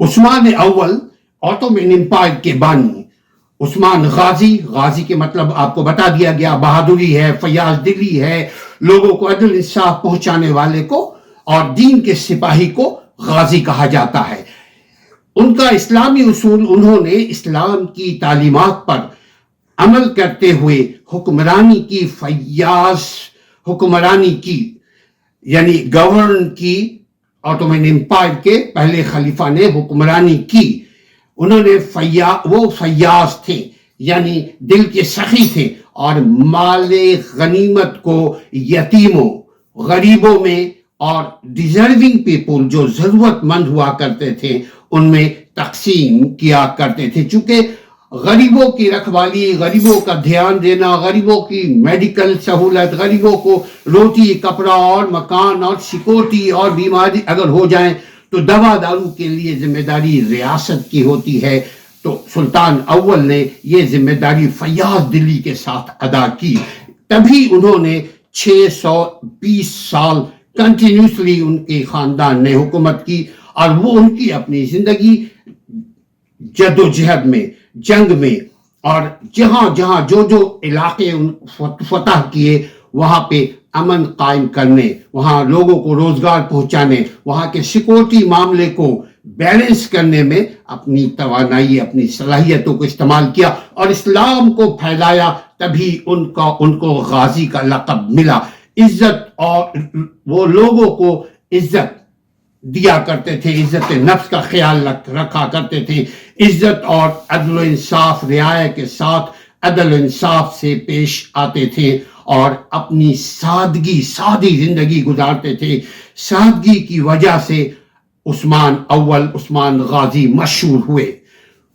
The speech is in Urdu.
عثمان اول آٹومین امپائر کے بانی، عثمان غازی کے مطلب آپ کو بتا دیا گیا، بہادری ہے، فیاض دلی ہے، لوگوں کو عدل انصاف پہنچانے والے کو اور دین کے سپاہی کو غازی کہا جاتا ہے۔ ان کا اسلامی اصول، انہوں نے اسلام کی تعلیمات پر عمل کرتے ہوئے حکمرانی کی، فیاض حکمرانی کی، یعنی گورن کی، آٹومین امپائر کے پہلے خلیفہ نے حکمرانی کی۔ انہوں نے وہ فیاض تھے، یعنی دل کے سخی تھے، اور مال غنیمت کو یتیموں، غریبوں میں اور ڈیزرونگ پیپل جو ضرورت مند ہوا کرتے تھے ان میں تقسیم کیا کرتے تھے۔ چونکہ غریبوں کی رکھوالی، غریبوں کا دھیان دینا، غریبوں کی میڈیکل سہولت، غریبوں کو روٹی، کپڑا اور مکان اور سیکورٹی، اور بیماری اگر ہو جائیں تو دوا دارو کے لیے ذمہ داری ریاست کی ہوتی ہے۔ تو سلطان اول نے یہ ذمہ داری فیاض دلی کے ساتھ ادا کی، تبھی انہوں نے 620 سال کنٹینیوسلی ان کے خاندان نے حکومت کی، اور وہ ان کی اپنی زندگی جد و جہد میں، جنگ میں، اور جہاں جہاں جو علاقے فتح کیے وہاں پہ امن قائم کرنے، وہاں لوگوں کو روزگار پہنچانے، وہاں کے سیکورٹی معاملے کو بیلنس کرنے میں اپنی توانائی، اپنی صلاحیتوں کو استعمال کیا اور اسلام کو پھیلایا۔ تبھی ان کو غازی کا لقب ملا۔ عزت، اور وہ لوگوں کو عزت دیا کرتے تھے، عزت نفس کا خیال رکھا کرتے تھے، عزت اور عدل و انصاف رعایت کے ساتھ عدل و انصاف سے پیش آتے تھے، اور اپنی سادی زندگی گزارتے تھے۔ سادگی کی وجہ سے عثمان اول، عثمان غازی مشہور ہوئے۔